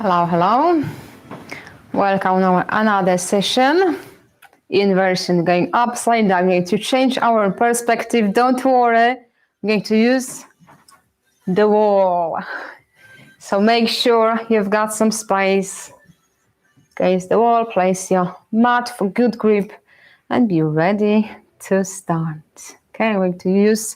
Hello, hello. Welcome to another session. Inversion, going upside down. We're going to change our perspective. Don't worry. I'm going to use the wall. So make sure you've got some space against the wall. Place your mat for good grip and be ready to start. Okay, I'm going to use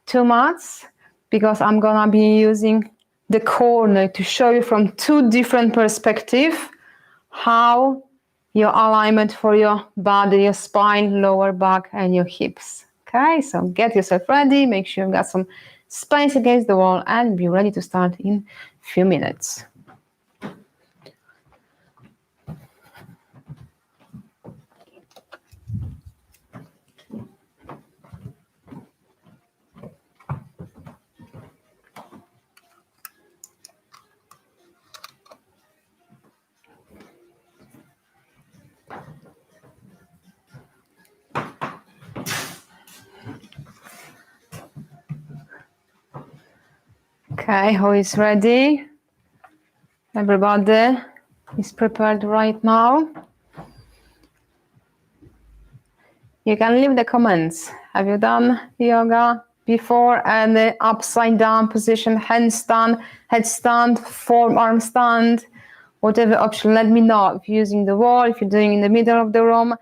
two mats because I'm gonna be using the corner to show you from two different perspectives how your alignment for your body, your spine, lower back, and your hips. Okay, so get yourself ready, make sure you've got some space against the wall, and be ready to start in a few minutes. Okay, who is ready? Everybody is prepared right now. You can leave the comments. Have you done yoga before? And the upside down position, handstand, headstand, forearm stand, whatever option, let me know. If you're using the wall, if you're doing in the middle of the room,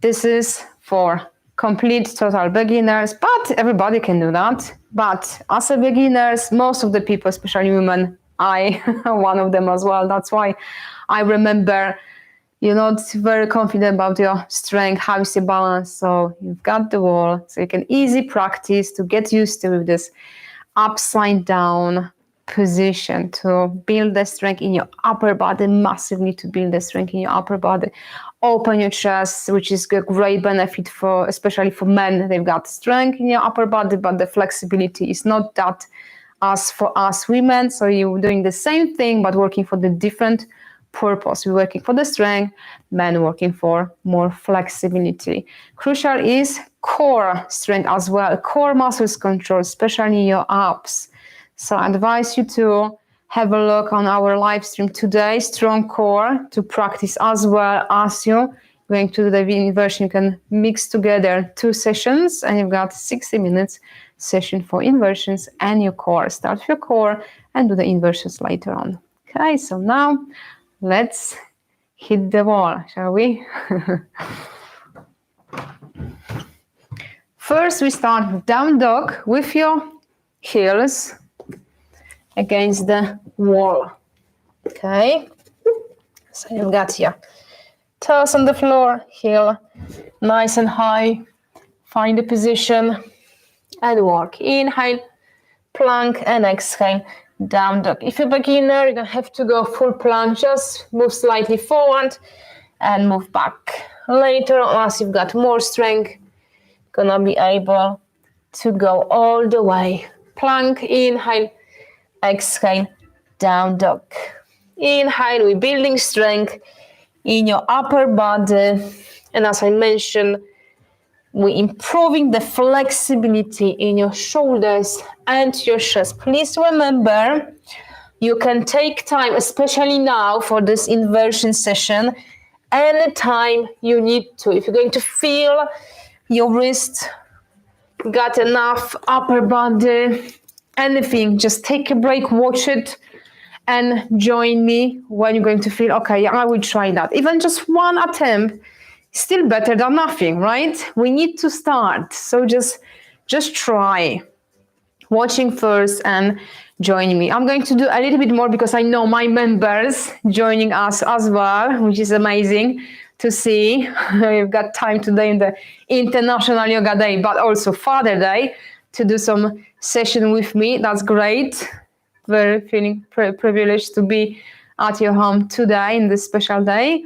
this is for complete total beginners, but everybody can do that. But as a beginners, most of the people, especially women, I one of them as well. That's why I remember you're not very confident about your strength, how is your balance. So you've got the wall, so you can easy practice to get used to with this upside down position to build the strength in your upper body, massively to build the strength in your upper body. Open your chest, which is a great benefit for, especially for men. They've got strength in your upper body, but the flexibility is not that as for us women. So you're doing the same thing, but working for the different purpose. We're working for the strength, men working for more flexibility. Crucial is core strength as well, core muscles control, especially your abs. So I advise you to have a look on our live stream today, strong core, to practice as well as you going to the inversion. You can mix together two sessions and you've got 60 minutes session for inversions and your core. Start with your core and do the inversions later on. Okay, so now let's hit the wall, shall we? First, we start with down dog with your heels against the wall. Okay, so you've got your toes on the floor, heel nice and high. Find the position and walk. Inhale, plank, and exhale, down dog. If you're a beginner, you don't have to go full plank, just move slightly forward and move back. Later on, as you've got more strength, gonna be able to go all the way. Plank, inhale, exhale, down dog. Inhale, we're building strength in your upper body. And as I mentioned, we're improving the flexibility in your shoulders and your chest. Please remember, you can take time, especially now for this inversion session, anytime you need to. If you're going to feel your wrist got enough upper body, anything, just take a break, watch it, and join me when you're going to feel, okay, I will try that. Even just one attempt, still better than nothing, right? We need to start. So just try. Watching first and joining me. I'm going to do a little bit more because I know my members joining us as well, which is amazing to see. We've got time today in the International Yoga Day, but also Father Day, to do some session with me. That's great. Very feeling privileged to be at your home today in this special day.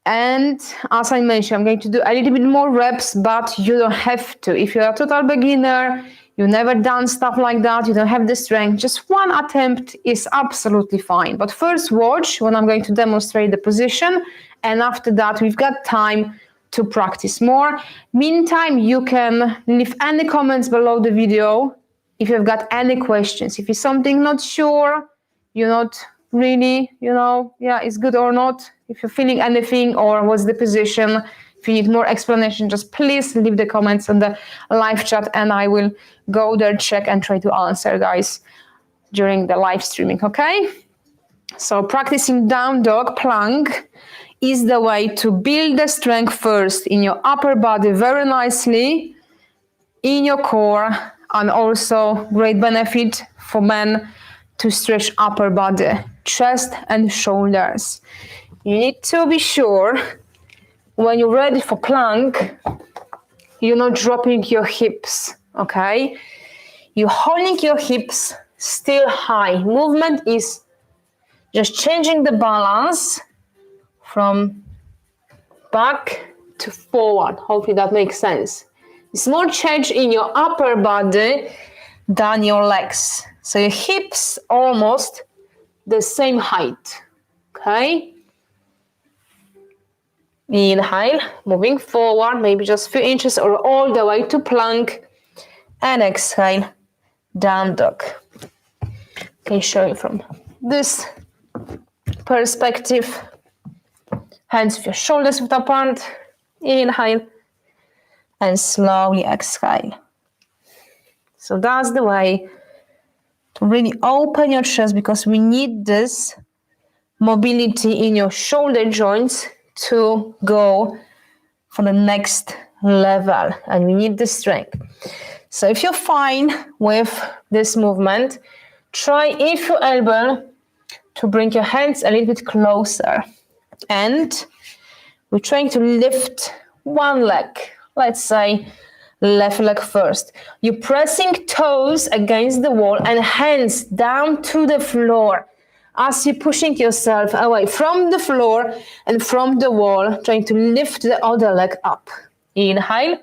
And as I mentioned, I'm going to do a little bit more reps, but you don't have to. If you're a total beginner, you've never done stuff like that, you don't have the strength, just one attempt is absolutely fine. But first watch when I'm going to demonstrate the position, and after that we've got time to practice more. Meantime, you can leave any comments below the video if you've got any questions. If it's something not sure, you're not really, is good or not. If you're feeling anything or what's the position, if you need more explanation, just please leave the comments on the live chat and I will go there, check and try to answer, guys, during the live streaming, okay? So practicing down dog plank is the way to build the strength first in your upper body very nicely, in your core, and also great benefit for men to stretch upper body, chest and shoulders. You need to be sure when you're ready for plank, you're not dropping your hips, okay? You're holding your hips still high. Movement is just changing the balance from back to forward. Hopefully that makes sense. It's more change in your upper body than your legs. So your hips almost the same height, okay? Inhale, moving forward, maybe just a few inches or all the way to plank. And exhale, down dog. Okay, show you from this perspective. Hands with your shoulders width apart. Inhale. And slowly exhale. So that's the way to really open your chest, because we need this mobility in your shoulder joints to go for the next level, and we need the strength. So if you're fine with this movement, try, if you're able, to bring your hands a little bit closer, and we're trying to lift one leg. Let's say left leg first. You're pressing toes against the wall and hands down to the floor as you're pushing yourself away from the floor and from the wall, trying to lift the other leg up. Inhale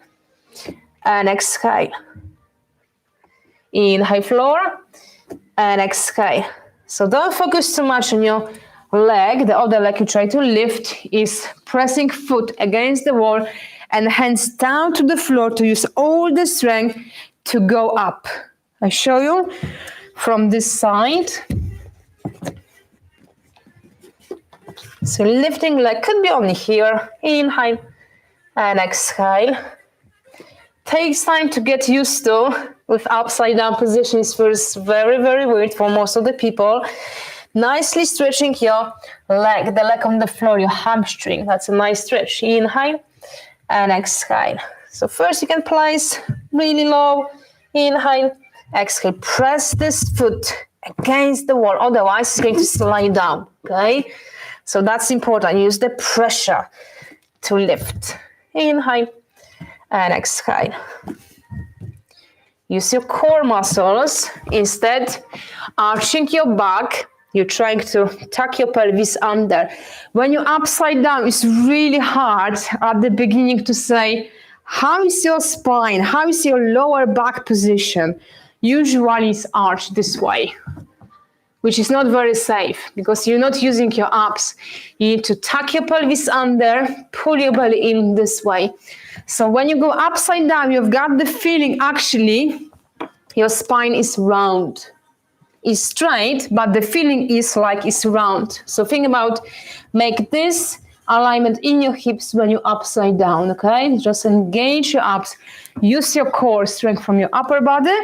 and exhale. Inhale, floor, and exhale. So don't focus too much on your leg. The other leg you try to lift is pressing foot against the wall and hands down to the floor to use all the strength to go up. I show you from this side. So lifting leg could be only here. Inhale and exhale. Takes time to get used to. With upside down positions first, very, very weird for most of the people. Nicely stretching your leg, the leg on the floor, your hamstring. That's a nice stretch. Inhale and exhale. So first you can place really low. Inhale, exhale. Press this foot against the wall, otherwise it's going to slide down, okay? So that's important. Use the pressure to lift. Inhale and exhale. Use your core muscles. Instead, arching your back, you're trying to tuck your pelvis under. When you're upside down, it's really hard at the beginning to say, how is your spine? How is your lower back position? Usually it's arched this way, which is not very safe because you're not using your abs. You need to tuck your pelvis under, pull your belly in this way. So when you go upside down, you've got the feeling actually your spine is round. It's straight, but the feeling is like it's round. So think about, make this alignment in your hips when you're upside down, okay? Just engage your abs. Use your core strength from your upper body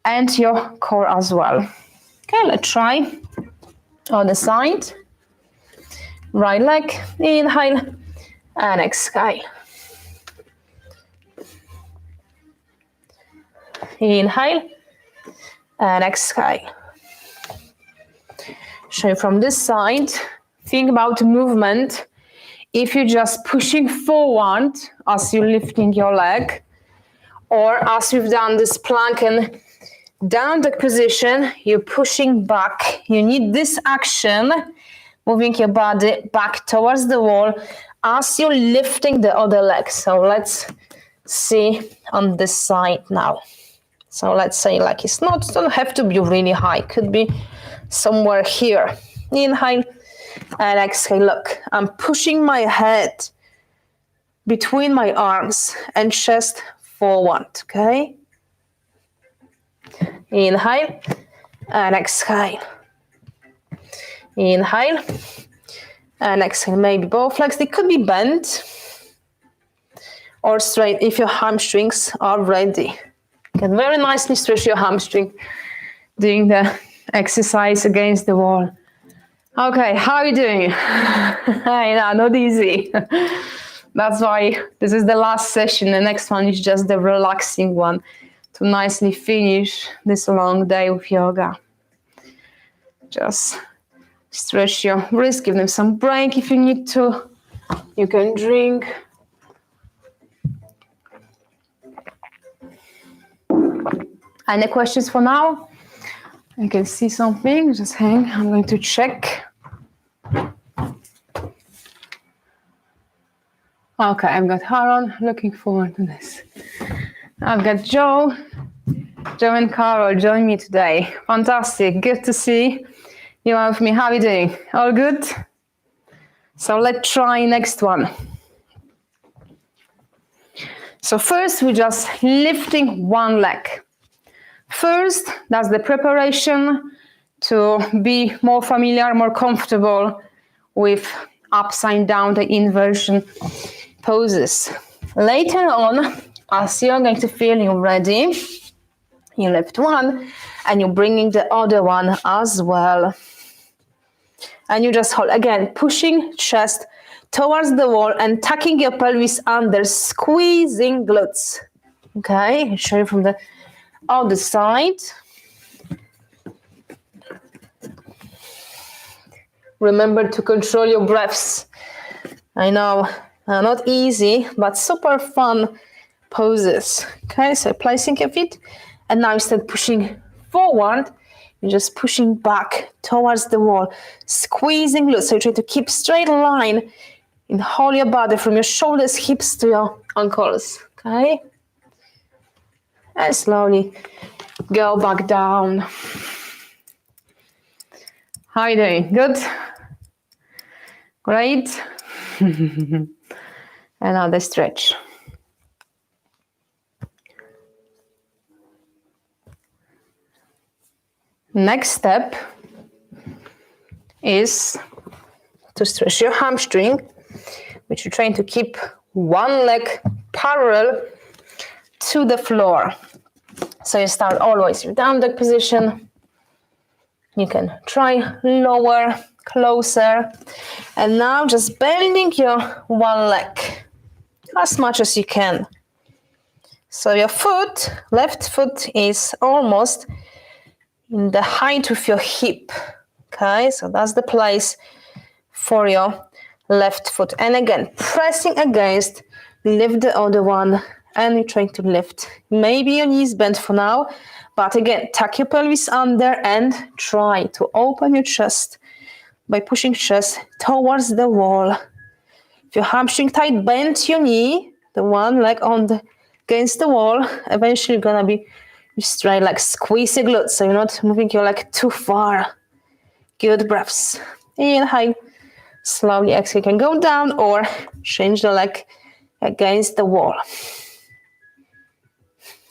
and your core as well. Okay, let's try on the side. Right leg, inhale and exhale. Inhale and exhale. So from this side, think about movement. If you're just pushing forward as you're lifting your leg, or as we've done this plank and down dog position, you're pushing back. You need this action, moving your body back towards the wall as you're lifting the other leg. So let's see on this side now. So let's say like it's not, don't have to be really high. Could be somewhere here. Inhale and exhale. Look, I'm pushing my head between my arms and chest forward, okay? Inhale and exhale. Inhale. And exhale, maybe both legs. They could be bent or straight if your hamstrings are ready. You can very nicely stretch your hamstring doing the exercise against the wall. Okay, how are you doing? Not easy. That's why this is the last session. The next one is just the relaxing one to nicely finish this long day with yoga. Just stretch your wrists, give them some break if you need to. You can drink. Any questions for now? I can see something. Just hang. I'm going to check. Okay, I've got Haron. Looking forward to this. I've got Joe and Carol join me today. Fantastic. Good to see you are with me. How are you doing? All good? So let's try next one. So first, we're just lifting one leg. First, that's the preparation to be more familiar, more comfortable with upside down, the inversion poses. Later on, as you're going to feel you're ready, you lift one and you're bringing the other one as well. And you just hold, again, pushing chest towards the wall and tucking your pelvis under, squeezing glutes. Okay, I'll show you from the other side. Remember to control your breaths. I know, not easy, but super fun poses. Okay, so placing your feet, and now instead of pushing forward, you're just pushing back towards the wall, squeezing glutes. So you try to keep straight line in the whole your body from your shoulders, hips to your ankles. Okay, and slowly go back down. How are you doing? Good? Great. Another stretch. Next step is to stretch your hamstring, which you're trying to keep one leg parallel to the floor. So you start always your down dog position. You can try lower, closer. And now just bending your one leg as much as you can. So your foot, left foot, is almost in the height of your hip. Okay, so that's the place for your left foot. And again, pressing against, lift the other one, and you're trying to lift. Maybe your knees bent for now, but again, tuck your pelvis under and try to open your chest by pushing chest towards the wall. If your hamstring tight, bend your knee, the one leg against the wall. Eventually you're gonna be straight, like squeeze your glutes, so you're not moving your leg too far. Good breaths. Inhale, slowly exhale. You can go down or change the leg against the wall.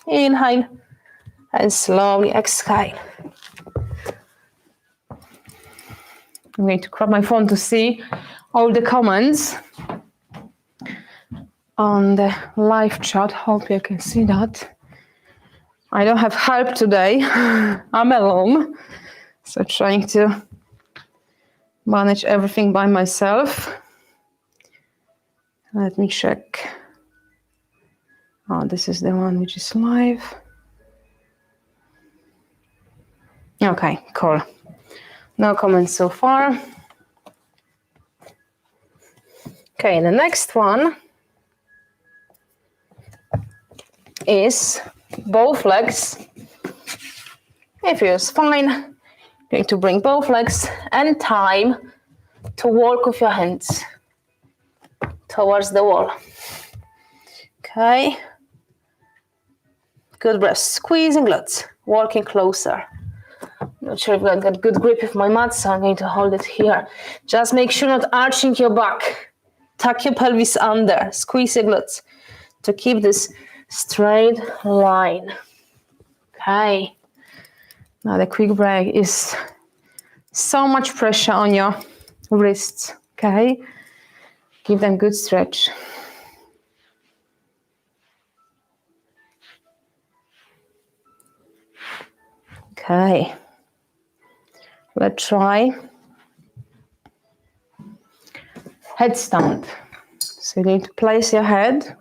Inhale and slowly exhale. I'm going to grab my phone to see all the comments on the live chat. Hope you can see that. I don't have help today. I'm alone, so trying to manage everything by myself. Let me check. Oh, this is the one which is live. Okay, cool. No comments so far. Okay, the next one is both legs. If yours fine, going to bring both legs and time to walk with your hands towards the wall. Okay. Good breath. Squeezing glutes. Walking closer. Not sure if I've got good grip with my mat, so I'm going to hold it here. Just make sure not arching your back. Tuck your pelvis under. Squeeze your glutes to keep this straight line. Okay. Now the quick break is so much pressure on your wrists, okay? Give them good stretch. Okay, let's try headstand. So you need to place your head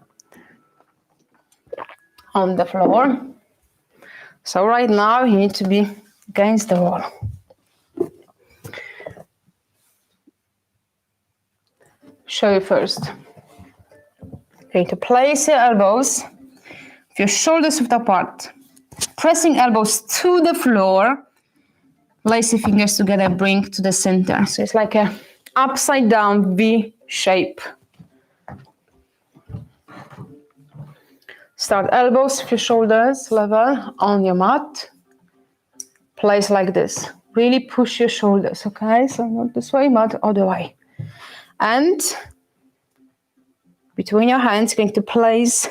on the floor. So right now you need to be against the wall. Show you first. You need to place your elbows with your shoulders width apart. Pressing elbows to the floor. Place your fingers together, bring to the center. So it's like a upside down V shape. Start elbows with your shoulders level on your mat. Place like this. Really push your shoulders, okay? So not this way, but other way. And between your hands, you're going to place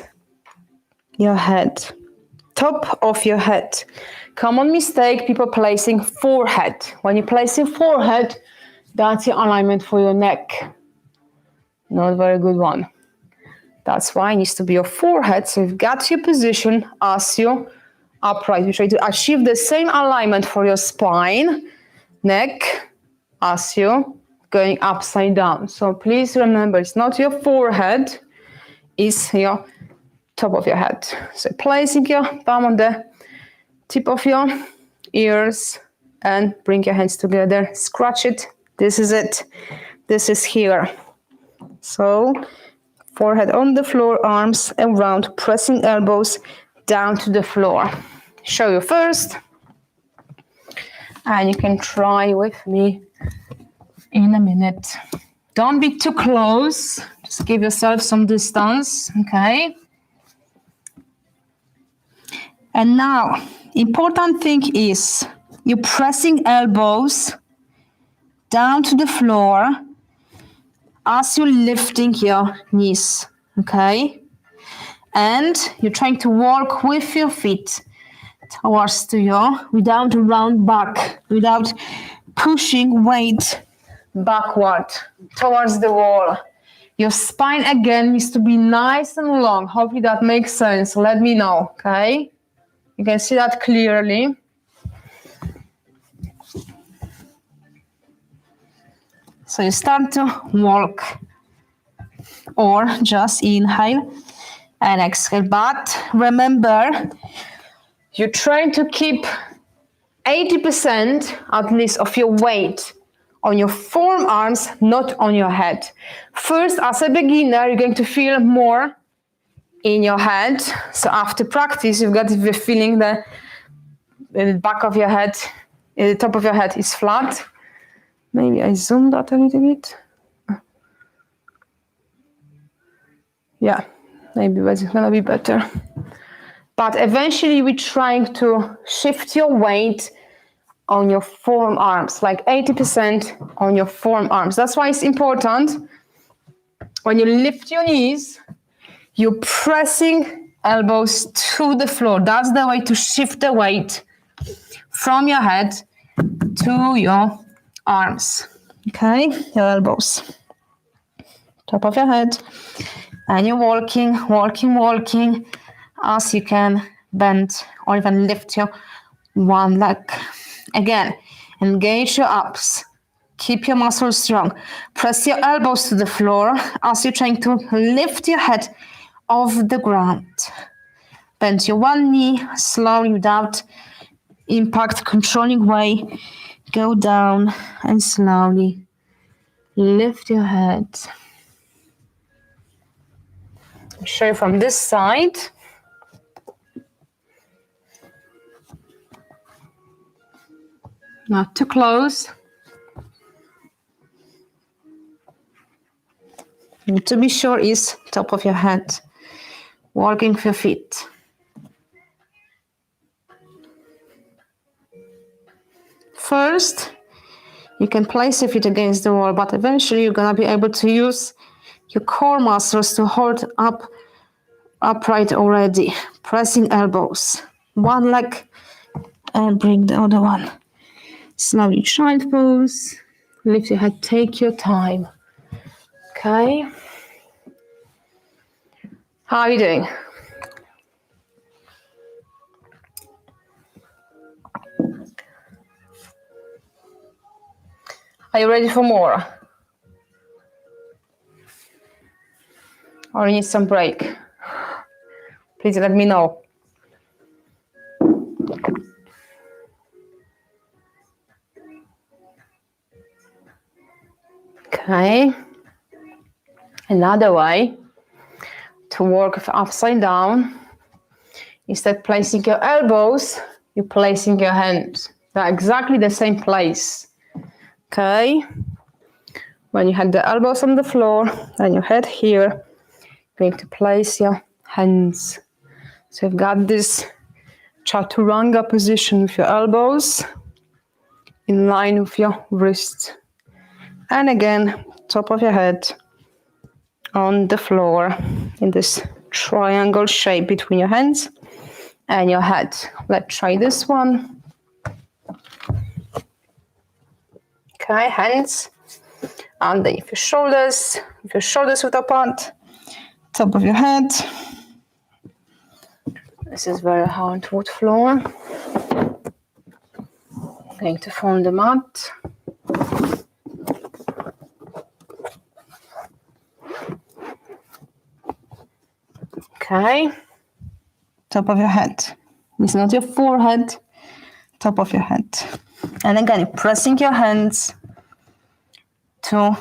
your head. Top of your head. Common mistake, people placing forehead. When you place your forehead, that's your alignment for your neck. Not a very good one. That's why it needs to be your forehead. So you've got your position as you upright. You try to achieve the same alignment for your spine, neck, as you going upside down. So please remember, it's not your forehead, it's your top of your head. So placing your thumb on the tip of your ears and bring your hands together. Scratch it. This is it. This is here. So forehead on the floor, arms around, pressing elbows down to the floor. Show you first. And you can try with me in a minute. Don't be too close. Just give yourself some distance, okay? And now, important thing is you're pressing elbows down to the floor as you're lifting your knees, okay? And you're trying to walk with your feet towards to you without a round back, without pushing weight backward towards the wall. Your spine again needs to be nice and long. Hopefully that makes sense. Let me know, okay? You can see that clearly. So you start to walk or just inhale and exhale. But remember, you're trying to keep 80% at least of your weight on your forearms, not on your head. First, as a beginner, you're going to feel more in your head. So after practice, you've got the feeling that the back of your head, the top of your head is flat. Maybe I zoom that a little bit. Yeah, maybe that's gonna be better. But eventually we're trying to shift your weight on your forearms, like 80% on your forearms. That's why it's important when you lift your knees, you're pressing elbows to the floor. That's the way to shift the weight from your head to your arms. Okay, your elbows, top of your head. And you're walking as you can bend or even lift your one leg. Again, engage your abs. Keep your muscles strong. Press your elbows to the floor as you're trying to lift your head off the ground. Bend your one knee slowly without impact, controlling way. Go down and slowly lift your head. I'll show you from this side. Not too close. And to be sure is top of your head. Walking with your feet. First, you can place your feet against the wall, but eventually you're gonna be able to use your core muscles to hold up upright already. Pressing elbows. One leg and bring the other one. Slowly child pose. Lift your head, take your time. Okay. How are you doing? Are you ready for more? Or you need some break? Please let me know. Okay. Another way to work with upside down. Instead placing your elbows, you're placing your hands. They're exactly the same place. Okay. When you have the elbows on the floor, then your head here, you're going to place your hands. So you've got this Chaturanga position with your elbows in line with your wrists. And again, top of your head on the floor in this triangle shape between your hands and your head. Let's try this one. Okay, hands underneath your shoulders, with your shoulders width apart, top of your head. This is very hardwood floor. Going to form the mat. Okay, top of your head. It's not your forehead, top of your head. And again, pressing your hands to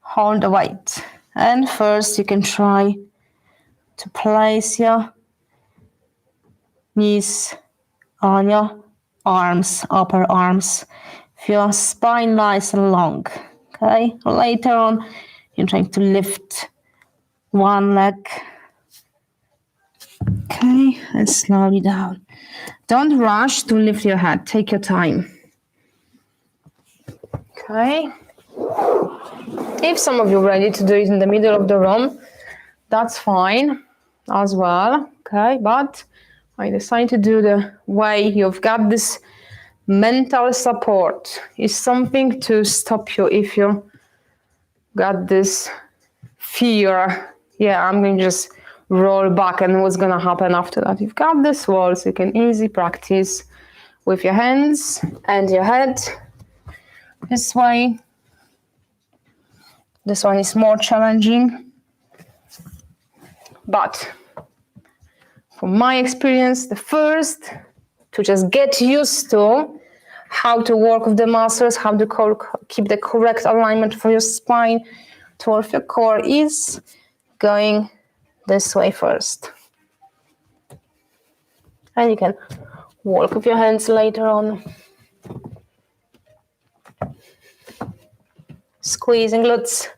hold the weight. And first you can try to place your knees on your arms, upper arms, with your spine nice and long. Okay, later on you're trying to lift one leg. Okay, and slowly down. Don't rush to lift your head, take your time. Okay. If some of you are ready to do it in the middle of the room, that's fine as well. Okay, but I decided to do the way you've got this mental support. Is something to stop you if you got this fear. Yeah, I'm going to just roll back and what's going to happen after that. You've got this wall, so you can easily practice with your hands and your head this way. This one is more challenging, but from my experience, the first to just get used to how to work with the muscles, how to keep the correct alignment for your spine towards your core is going this way first. And you can work with your hands later on. Squeezing glutes,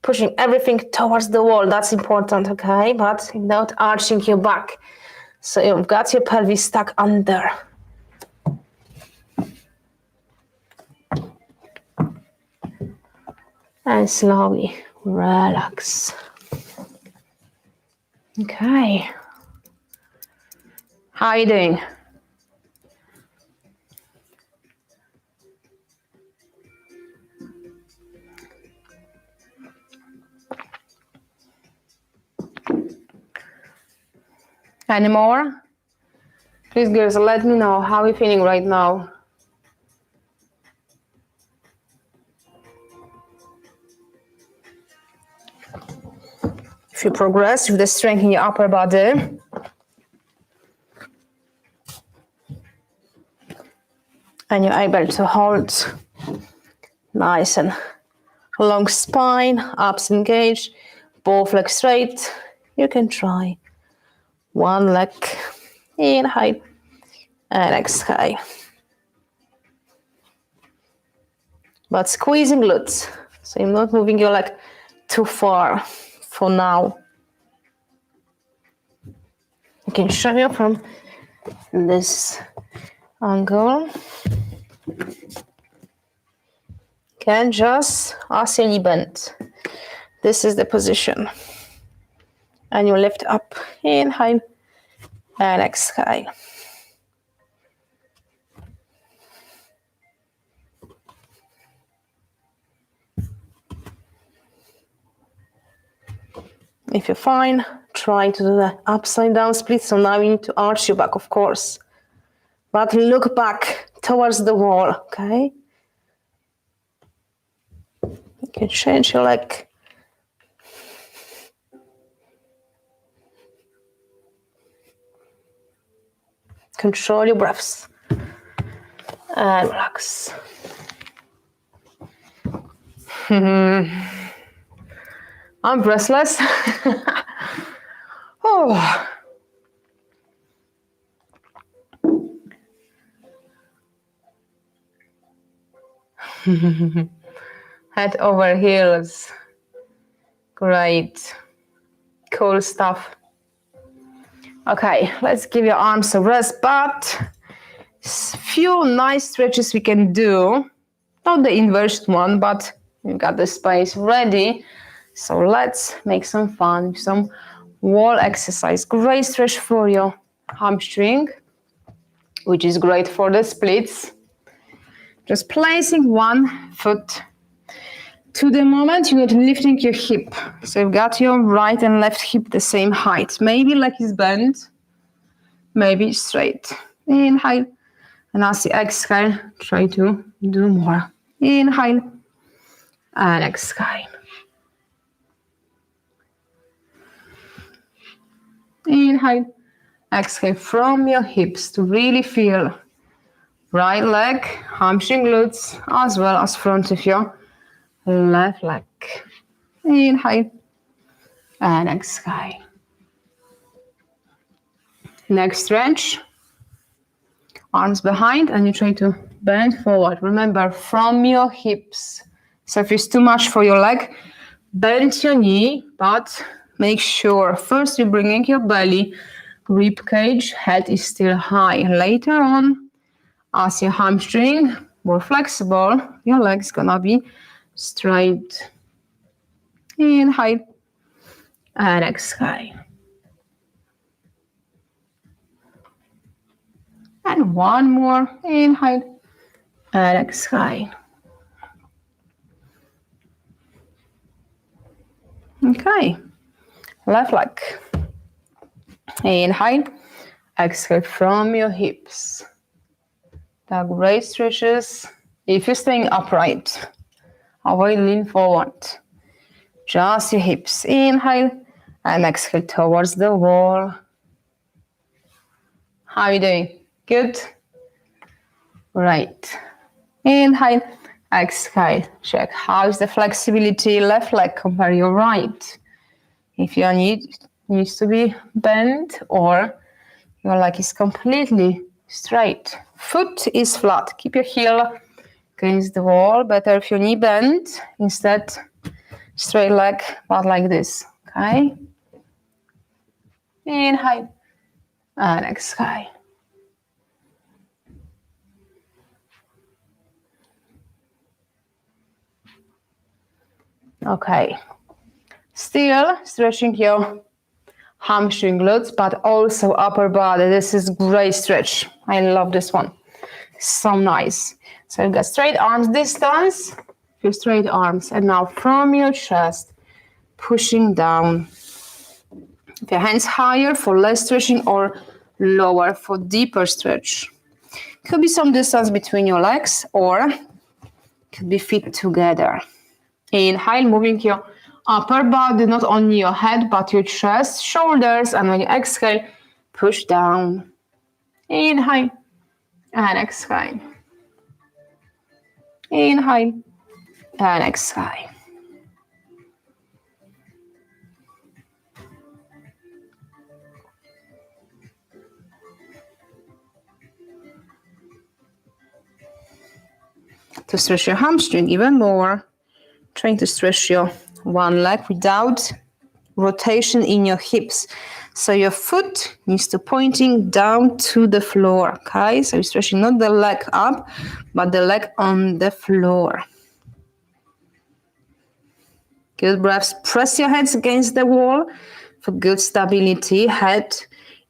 pushing everything towards the wall. That's important, okay? But without arching your back. So you've got your pelvis stuck under. And slowly relax. Okay. How are you doing? Any more? Please, girls, let me know how you're feeling right now. If you progress with the strength in your upper body, and you're able to hold nice and long spine, abs engaged, both legs straight, you can try one leg, inhale and exhale. But squeezing glutes, so you're not moving your leg too far for now. You can show you from this angle. Okay, just as you bend. This is the position. And you lift up, inhale and exhale. If you're fine, try to do the upside down split. So now you need to arch your back, of course. But look back towards the wall, okay? You can change your leg. Control your breaths. And relax. I'm breathless. Oh. Head over heels. Great. Cool stuff. Okay, let's give your arms a rest, but few nice stretches we can do. Not the inversion one, but we've got the space ready. So let's make some fun, some wall exercise. Great stretch for your hamstring, which is great for the splits. Just placing one foot to the moment you're lifting your hip. So you've got your right and left hip the same height. Maybe leg is bent, maybe straight. Inhale. And as you exhale, try to do more. Inhale and exhale. Inhale, exhale from your hips to really feel right leg, hamstring glutes, as well as front of your left leg. Inhale and exhale. Next stretch. Arms behind and you try to bend forward. Remember, from your hips. So if it's too much for your leg, bend your knee, but make sure first you're bringing your belly, rib cage, head is still high. Later on, as your hamstring more flexible, your leg's gonna be straight. Inhale and exhale. And one more. Inhale and exhale. Okay. Left leg. Inhale. Exhale from your hips. The great stretches. If you're staying upright, avoid lean forward. Just your hips. Inhale and exhale towards the wall. How are you doing? Good? Right. Inhale, exhale. Check how is the flexibility left leg compared to your right. If your knee needs to be bent or your leg is completely straight. Foot is flat. Keep your heel against the wall. Better if your knee bent. Instead, straight leg, but like this. Okay? Inhale and exhale. Okay, still stretching your hamstring glutes, but also upper body. This is great stretch. I love this one. So nice. So you've got straight arms distance, your straight arms, and now from your chest, pushing down. If your hands higher for less stretching or lower for deeper stretch. Could be some distance between your legs or could be feet together. Inhale, moving your upper body, not only your head, but your chest, shoulders, and when you exhale, push down. Inhale and exhale. Inhale and exhale. To stretch your hamstring even more, trying to stretch your one leg without rotation in your hips. So your foot needs to pointing down to the floor, okay? So you're stretching not the leg up, but the leg on the floor. Good breaths. Press your heads against the wall for good stability. Head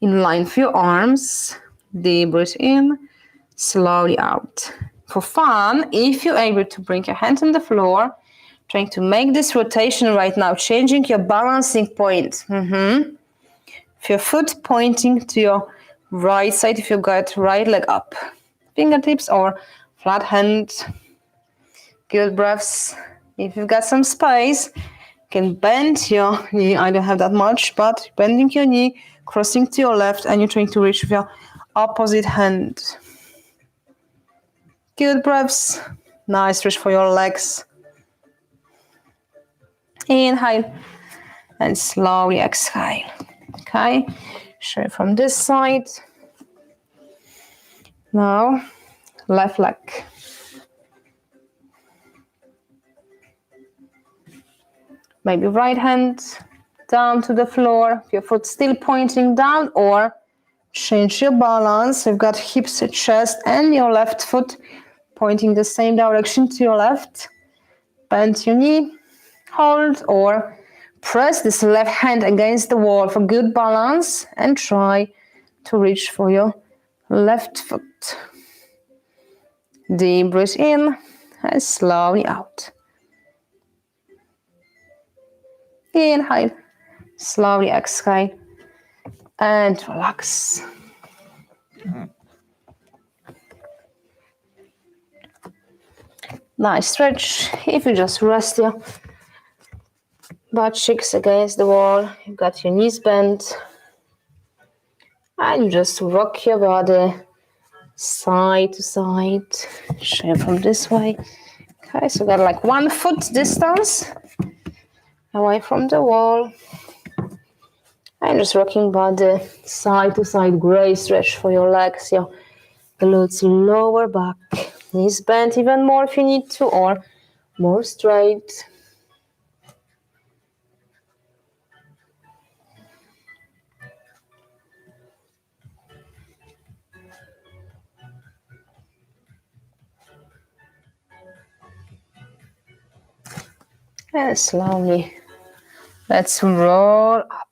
in line for your arms. Deep breath in, slowly out. For fun, if you're able to bring your hands on the floor, Trying to make this rotation right now, changing your balancing point. If your foot pointing to your right side, if you got right leg up, fingertips or flat hand. Good breaths. If you've got some space, you can bend your knee. I don't have that much, but bending your knee, crossing to your left, and you're trying to reach with your opposite hand. Good breaths. Nice stretch for your legs. Inhale and slowly exhale. Okay, straight from this side. Now, left leg. Maybe right hand down to the floor. Your foot still pointing down, or change your balance. You've got hips to chest and your left foot pointing the same direction to your left. Bend your knee, hold, or press this left hand against the wall for good balance and try to reach for your left foot. Deep breath in and slowly out. Inhale, slowly exhale and relax. Nice stretch. If you just rest your butt cheeks against the wall, you've got your knees bent, and you just rock your body side to side. Straight from this way. Okay, so got like 1 foot distance away from the wall. And just rocking body side to side. Great stretch for your legs, your glutes, lower back. Knees bent even more if you need to, or more straight. And slowly, let's roll up.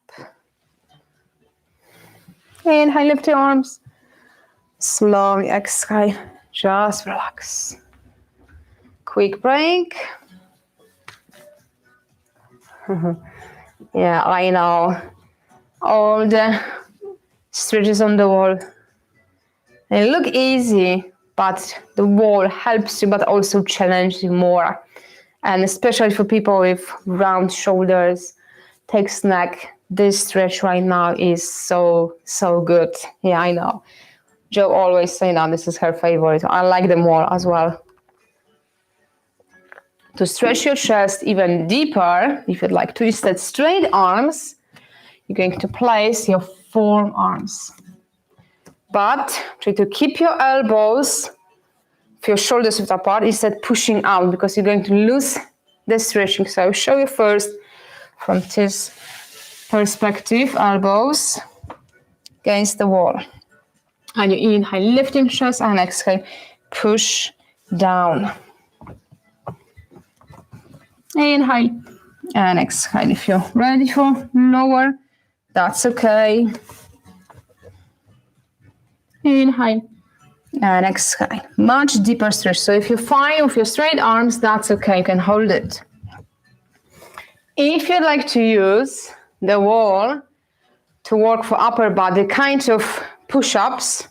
Inhale, lift your arms. Slowly exhale, just relax. Quick break. Yeah, I know. All the stretches on the wall. They look easy, but the wall helps you, but also challenges you more. And especially for people with round shoulders, takes neck, this stretch right now is so good. Yeah, I know. Jo always say now this is her favorite. I like them more as well. To stretch your chest even deeper, if you'd like twisted straight arms, you're going to place your forearms. But try to keep your elbows, your shoulders width apart, instead pushing out, because you're going to lose the stretching. So I'll show you first from this perspective, elbows against the wall. And you inhale, lifting chest, and exhale, push down. Inhale and exhale. If you're ready for lower, that's okay. Inhale and exhale. Much deeper stretch. So if you're fine with your straight arms, that's okay. You can hold it. If you'd like to use the wall to work for upper body, kind of push-ups,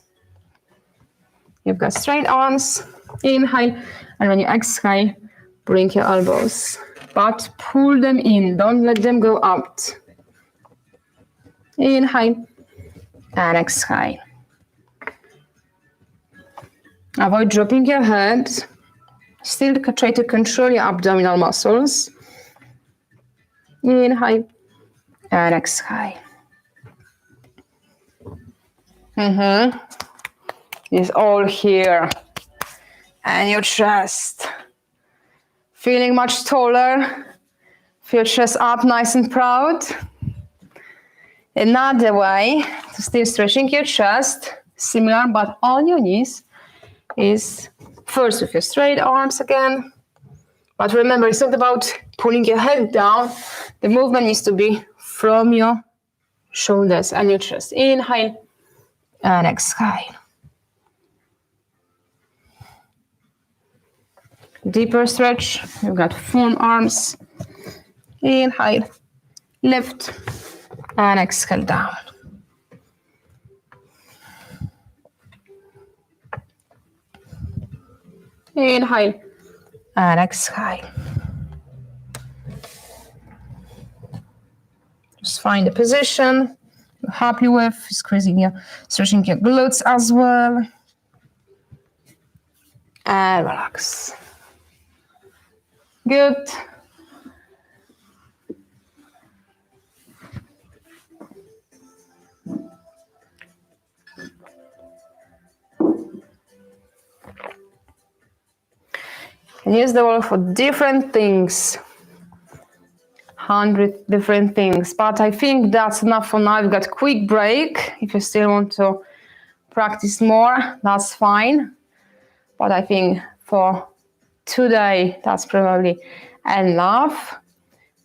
you've got straight arms. Inhale, and when you exhale, bring your elbows, but pull them in. Don't let them go out. Inhale and exhale. Avoid dropping your head. Still try to control your abdominal muscles. Inhale and exhale. It's all here. And your chest. Feeling much taller. Feel chest up, nice and proud. Another way to still stretching your chest, similar but on your knees, is first with your straight arms again. But remember, it's not about pulling your head down. The movement needs to be from your shoulders and your chest. Inhale and exhale. deeper stretch. You've got forearms. Inhale, lift, and exhale down. Inhale and exhale. Just find a position you're happy with, stretching your glutes as well. And relax. Good. And use the wall for different things. 100 different things. But I think that's enough for now. We've got a quick break. If you still want to practice more, that's fine. But I think for today, that's probably enough.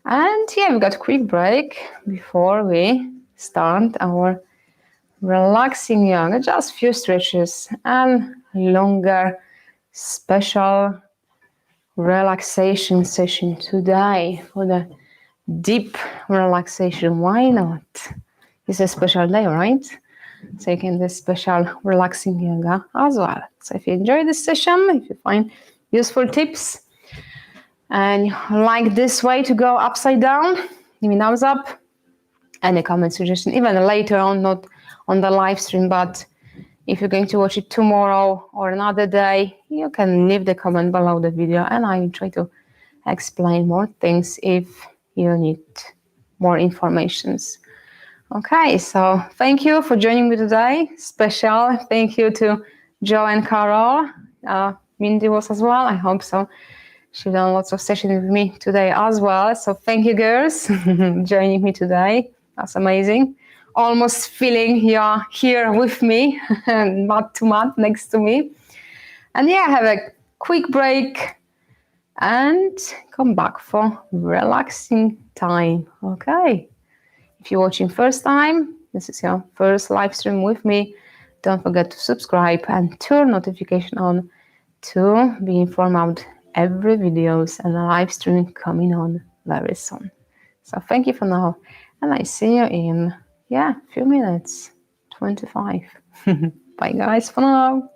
And yeah, we've got a quick break before we start our relaxing yoga. Just a few stretches and longer special relaxation session today for the deep relaxation. Why not? It's a special day, right? So you can do special relaxing yoga as well. So if you enjoy this session, if you find useful tips and you like this way to go upside down, give me a thumbs up. Any comment, suggestion, even later on, not on the live stream, but if you're going to watch it tomorrow or another day, you can leave the comment below the video and I will try to explain more things if you need more informations. Okay, so thank you for joining me today. Special thank you to Joe and Carol. Mindy was as well, I hope so. She's done lots of sessions with me today as well. So thank you, girls, joining me today. That's amazing. Almost feeling you're here with me, mat to mat next to me. And yeah, have a quick break and come back for relaxing time. Okay. If you're watching first time, this is your first live stream with me, don't forget to subscribe and turn notification on to be informed about every videos and live stream coming on very soon. So thank you for now, and I see you in a few minutes, 25. Bye guys for now.